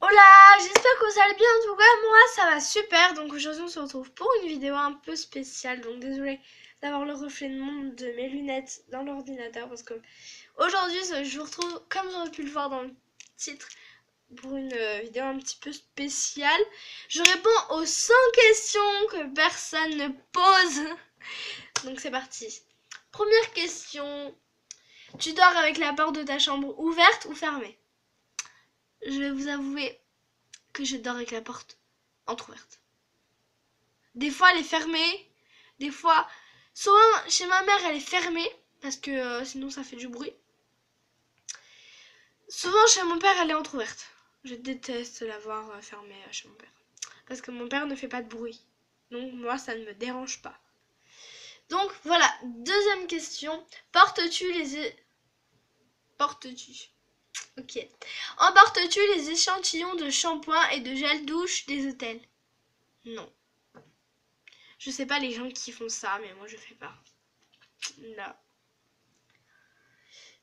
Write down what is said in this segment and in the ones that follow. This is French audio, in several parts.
Hola, j'espère que vous allez bien. En tout cas, moi ça va super. Donc aujourd'hui, on se retrouve pour une vidéo un peu spéciale. Donc désolée d'avoir le reflet de mes lunettes dans l'ordinateur parce que aujourd'hui, je vous retrouve, comme j'aurais pu le voir dans le titre, pour une vidéo un petit peu spéciale. Je réponds aux 100 questions que personne ne pose. Donc c'est parti. Première question. Tu dors avec la porte de ta chambre ouverte ou fermée? Je vais vous avouer que je dors avec la porte entrouverte. Des fois, elle est fermée. Des fois, souvent chez ma mère, elle est fermée parce que sinon ça fait du bruit. Souvent chez mon père, elle est entrouverte. Je déteste la voir fermée chez mon père parce que mon père ne fait pas de bruit. Donc moi, ça ne me dérange pas. Donc voilà, deuxième question. Portes-tu Ok. Emportes-tu les échantillons de shampoing et de gel douche des hôtels? Non. Je sais pas les gens qui font ça, mais moi je fais pas. Là.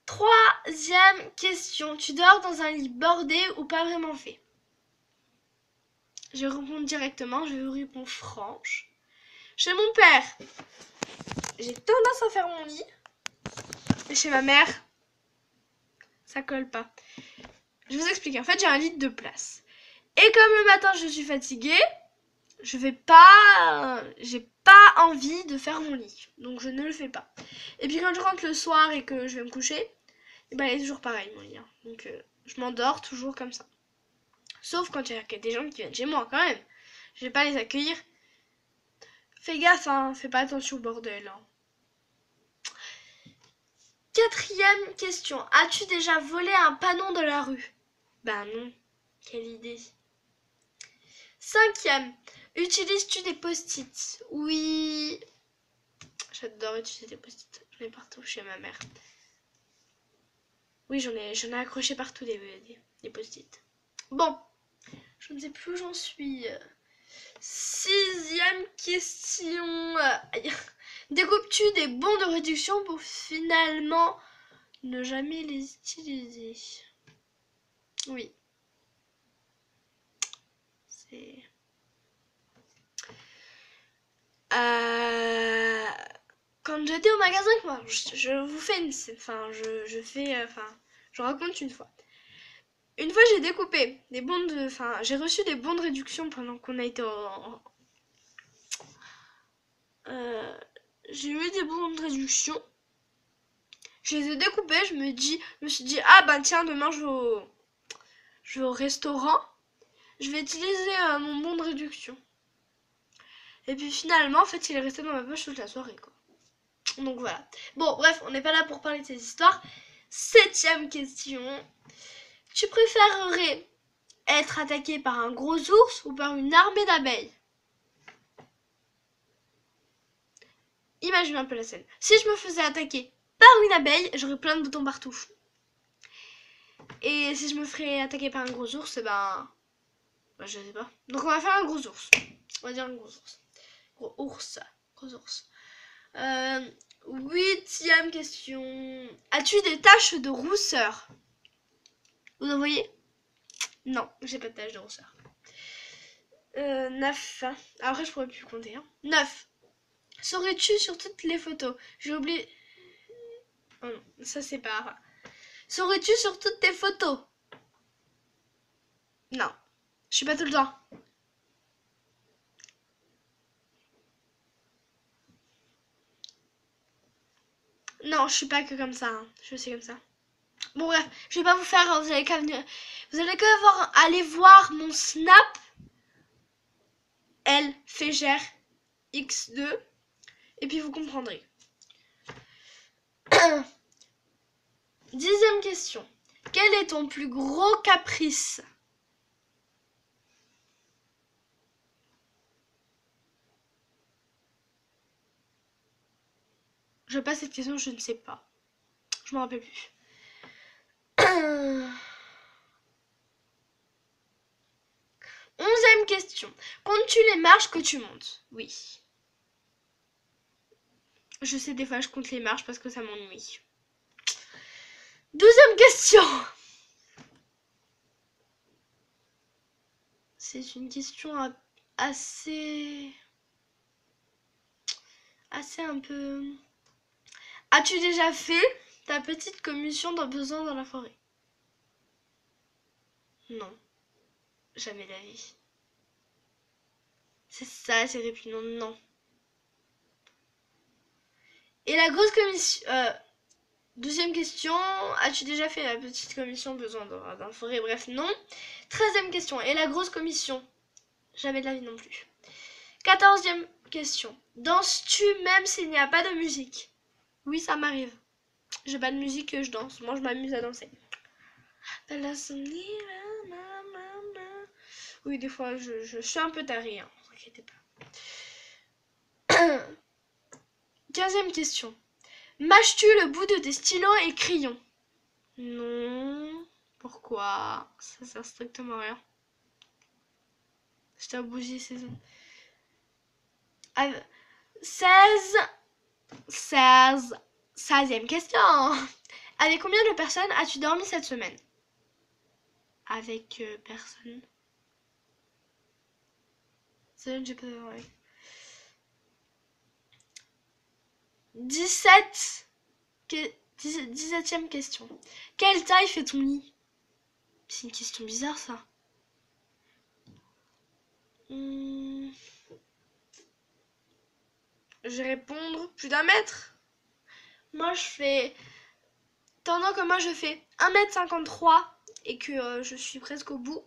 Troisième question. Tu dors dans un lit bordé ou pas vraiment fait? Je vais répondre directement, je vais vous répondre franche. Chez mon père, j'ai tendance à faire mon lit. Et chez ma mère, ça colle pas. Je vais vous explique. En fait, j'ai un lit de 2 places. Et comme le matin, je suis fatiguée, j'ai pas envie de faire mon lit. Donc, je ne le fais pas. Et puis, quand je rentre le soir et que je vais me coucher, et ben, il est toujours pareil, mon lit. Donc, je m'endors toujours comme ça. Sauf quand il y a des gens qui viennent chez moi, quand même. Je vais pas les accueillir. Fais gaffe, hein. Fais pas attention au bordel. Hein. Quatrième question. As-tu déjà volé un panneau de la rue? Ben non. Quelle idée. Cinquième. Utilises-tu des post-it? Oui. J'adore utiliser des post-it. J'en ai partout chez ma mère. Oui, j'en ai accroché partout des post-it. Bon. Je ne sais plus où j'en suis. Sixième question. Découpes-tu des bons de réduction pour finalement ne jamais les utiliser? Oui. C'est... Euh... Quand j'étais au magasin, moi, je vous fais une... Enfin, je raconte une fois. Une fois, j'ai découpé des bons de... Enfin, j'ai reçu des bons de réduction pendant qu'on a été j'ai eu des bons de réduction. Je les ai découpés, je me suis dit, ah bah tiens, demain je vais au restaurant, je vais utiliser mon bon de réduction. Et puis finalement, en fait, il est resté dans ma poche toute la soirée, quoi. Donc voilà. Bon, bref, on n'est pas là pour parler de ces histoires. Septième question. Tu préférerais être attaqué par un gros ours ou par une armée d'abeilles? Imagine un peu la scène. Si je me faisais attaquer par une abeille, j'aurais plein de boutons partout. Et si je me ferais attaquer par un gros ours, ben je sais pas. Donc on va faire un gros ours. On va dire un gros ours. Gros ours. Gros ours. Huitième question. As-tu des taches de rousseur? Vous en voyez? Non, j'ai pas de taches de rousseur. 9. Après, je pourrais plus compter. 9. Saurais-tu sur toutes les photos? J'ai oublié... Oh non, ça c'est pas... Saurais-tu sur toutes tes photos? Non. Je suis pas tout le temps. Non, je suis pas que comme ça. Hein. Je suis aussi comme ça. Bon bref, je vais pas vous faire... Vous allez qu'à venir... Vous allez aller voir mon Snap. L Fégère X2. Et puis vous comprendrez. 10e question. Quel est ton plus gros caprice? Je passe cette question, je ne sais pas. Je m'en rappelle plus. 11e question. Comptes-tu les marches que tu montes? Oui. Je sais, des fois, je compte les marches parce que ça m'ennuie. 12e question. C'est une question assez un peu... As-tu déjà fait ta petite commission dans Besoin dans la forêt? Non, jamais de la vie. C'est ça, c'est répugnant, non. Et la grosse commission... Deuxième question, as-tu déjà fait la petite commission Besoin dans la forêt? Bref, non. 13e question, et la grosse commission? Jamais de la vie non plus. 14e question, danses-tu même s'il n'y a pas de musique? Oui, ça m'arrive. J'ai pas de musique, je danse. Moi, je m'amuse à danser. Oui, des fois, je suis un peu tarée, hein, ne vous inquiétez pas. 15e question. Mâches-tu le bout de tes stylos et crayons? Non. Pourquoi? Ça sert strictement à rien. Je t'ai bougé saison. 16e question. Avec combien de personnes as-tu dormi cette semaine? Avec personne. J'ai pas dormi. 17e question. Quelle taille fait ton lit? C'est une question bizarre ça. Je vais répondre plus d'1 mètre. Moi je fais... Tendant que moi je fais 1m53 et que je suis presque au bout,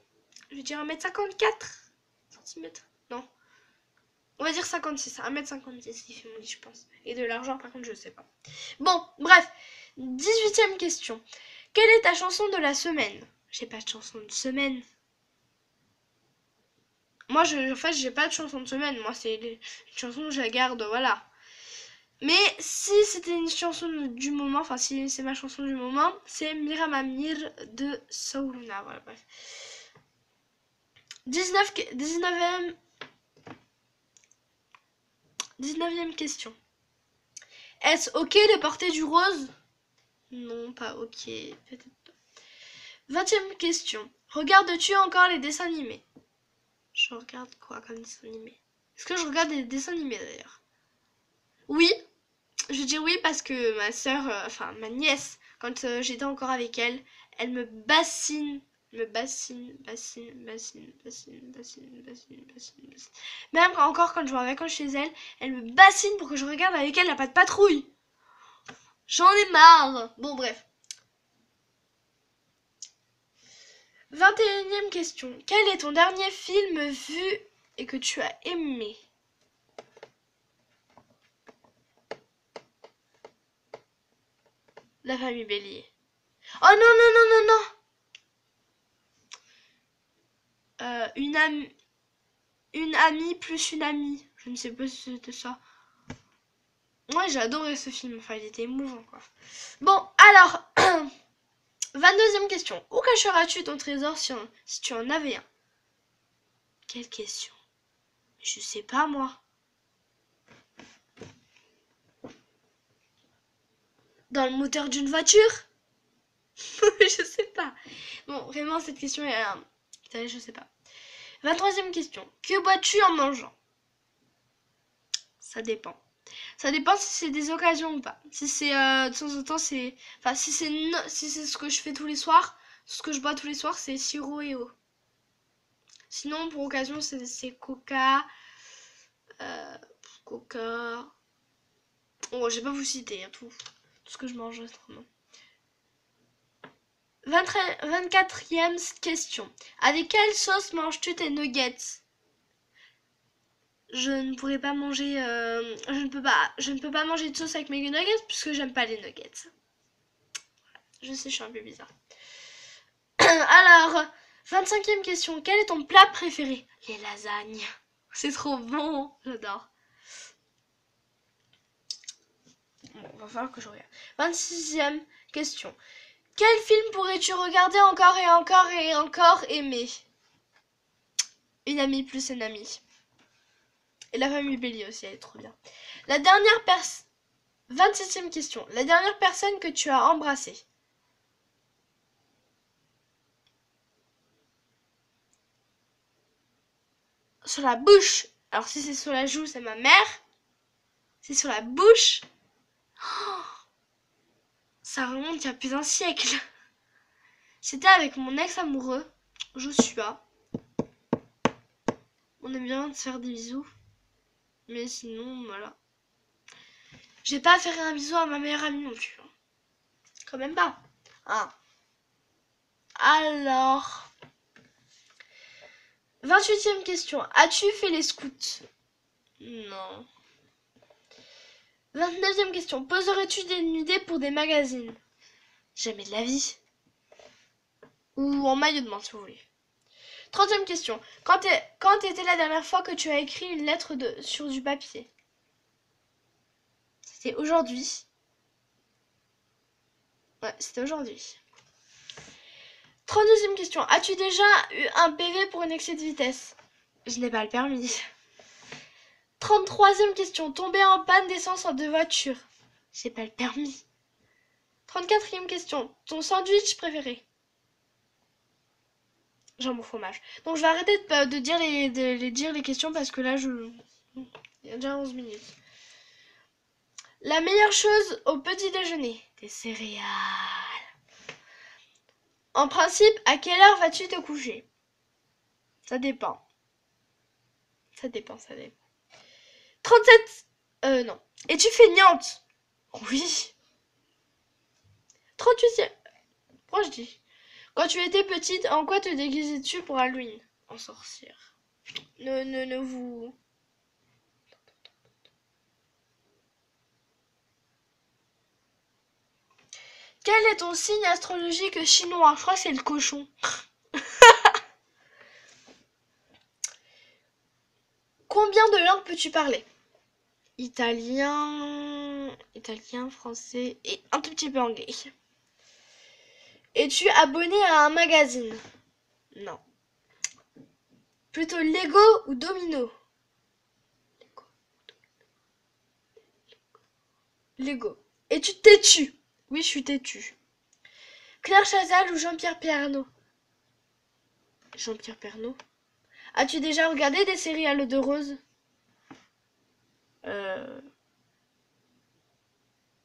je vais dire 1m54 cm. Non. On va dire 56, 1m56 qui fait mon lit je pense. Et de l'argent par contre je sais pas. Bon, bref. 18e question. Quelle est ta chanson de la semaine? J'ai pas de chanson de semaine. Moi, en fait, j'ai pas de chanson de semaine. Moi, c'est une chanson, je la garde, voilà. Mais si c'était une chanson du moment, enfin, si c'est ma chanson du moment, c'est Mira Mamir de Souluna. Voilà, bref. 19e question. Est-ce ok de porter du rose? Non, pas ok. Peut-être pas. 20e question. Regardes-tu encore les dessins animés? Je regarde quoi comme dessin animé? Est-ce que je regarde des dessins animés d'ailleurs? Oui, je dis oui parce que ma soeur, enfin ma nièce, quand j'étais encore avec elle, elle me bassine. Même encore quand je vais en vacances chez elle, elle me bassine pour que je regarde avec elle la Patte Patrouille. J'en ai marre. Bon bref. 21e question. Quel est ton dernier film vu et que tu as aimé? La famille Bélier. Oh non, non, non, non, non. Une amie plus une amie. Je ne sais pas si c'était ça. Ouais, j'ai adoré ce film. Enfin, il était émouvant, quoi. Bon, alors. 22e question. Où cacheras-tu ton trésor si tu en avais un? Quelle question? Je sais pas, moi. Dans le moteur d'une voiture? Je sais pas. Bon, vraiment, cette question est... je sais pas. 23e question. Que bois-tu en mangeant? Ça dépend. Ça dépend si c'est des occasions ou pas. Si c'est de temps en temps, c'est... Enfin, si c'est ce que je fais tous les soirs, ce que je bois tous les soirs, c'est sirop et eau. Sinon, pour occasion, c'est coca... coca... Oh, je vais pas vous citer hein, tout ce que je mange autrement. 24e question. Avec quelle sauce manges-tu tes nuggets? Je ne pourrais pas manger... je ne peux pas manger de sauce avec mes nuggets puisque j'aime pas les nuggets. Je sais, je suis un peu bizarre. Alors, 25e question. Quel est ton plat préféré? Les lasagnes. C'est trop bon. J'adore. Bon, va falloir que je regarde. 26e question. Quel film pourrais-tu regarder encore et encore et encore aimer? Une amie plus une amie. Et la famille Bélier aussi, elle est trop bien. La dernière 27e question. La dernière personne que tu as embrassée? sur la bouche. Alors si c'est sur la joue, c'est ma mère. C'est sur la bouche. Oh, ça remonte il y a plus d'un siècle. C'était avec mon ex amoureux, Joshua. On aime bien se faire des bisous. Mais sinon, voilà. J'ai pas fait un bisou à ma meilleure amie non plus. Quand même pas. Ah. Alors. 28e question. As-tu fait les scouts? Non. 29e question. Poserais-tu des idées pour des magazines? Jamais de la vie. Ou en maillot de bain si vous voulez. 30e question. Quand était la dernière fois que tu as écrit une lettre sur du papier? C'était aujourd'hui. Ouais, c'était aujourd'hui. 32e question. As-tu déjà eu un PV pour un excès de vitesse? Je n'ai pas le permis. 33e question. Tomber en panne d'essence de voiture? J'ai pas le permis. 34e question. Ton sandwich préféré? Jambon fromage. Donc je vais arrêter de dire les questions parce que là il y a déjà 11 minutes. La meilleure chose au petit déjeuner? Des céréales. En principe, à quelle heure vas-tu te coucher? Ça dépend. Ça dépend. 37. Non. Es-tu feignante? Oui. 38e. Pourquoi je dis? Quand tu étais petite, en quoi te déguisais-tu pour Halloween? En sorcière. Ne vous... Quel est ton signe astrologique chinois? Je crois que c'est le cochon. Combien de langues peux-tu parler? Italien, français et un tout petit peu anglais. Es-tu abonné à un magazine? Non. Plutôt Lego ou Domino? Lego. Es-tu têtu? Oui, je suis têtu. Claire Chazal ou Jean-Pierre Pernaut? Jean-Pierre Pernaut. As-tu déjà regardé des séries à l'eau de rose?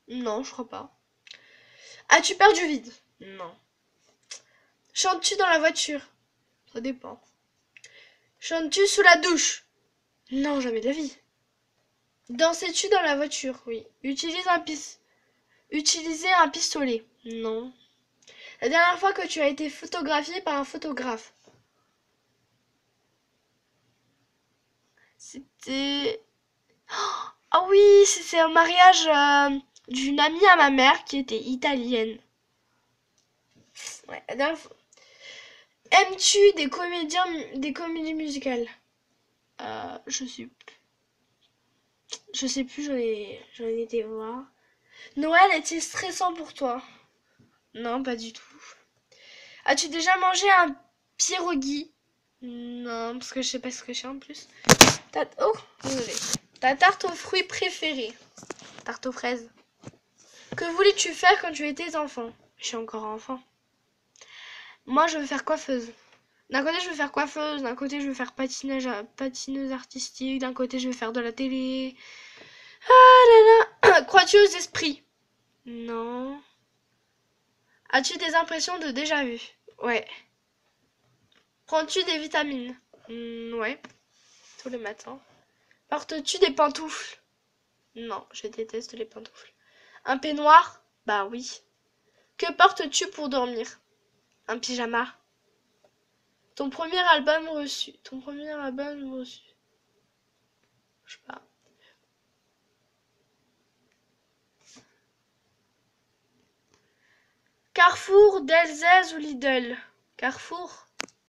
Non, je crois pas. As-tu peur du vide? Non. Chantes-tu dans la voiture? Ça dépend. Chantes-tu sous la douche? Non, jamais de la vie. Dansais-tu dans la voiture? Oui. Utiliser un pistolet? Non. La dernière fois que tu as été photographié par un photographe? C'était... Ah oui, c'est un mariage d'une amie à ma mère qui était italienne. Ouais, la dernière fois. Aimes-tu des comédies musicales? Je sais plus, j'en ai été voir. Noël est-il stressant pour toi? Non, pas du tout. As-tu déjà mangé un pierogi? Non, parce que je sais pas ce que c'est en plus. Oh, désolé. Ta tarte aux fruits préférée? Tarte aux fraises. Que voulais-tu faire quand tu étais enfant? Je suis encore enfant. Moi, je veux faire coiffeuse. D'un côté, je veux faire coiffeuse. D'un côté, je veux faire patineuse artistique. D'un côté, je veux faire de la télé. Ah là là. Crois-tu aux esprits? Non. As-tu des impressions de déjà vu? Ouais. Prends-tu des vitamines? Ouais. Tous les matins. Portes-tu des pantoufles? Non, je déteste les pantoufles. Un peignoir? Bah oui. Que portes-tu pour dormir? Un pyjama. Ton premier album reçu? Je sais pas. Carrefour, Delzès ou Lidl? Carrefour?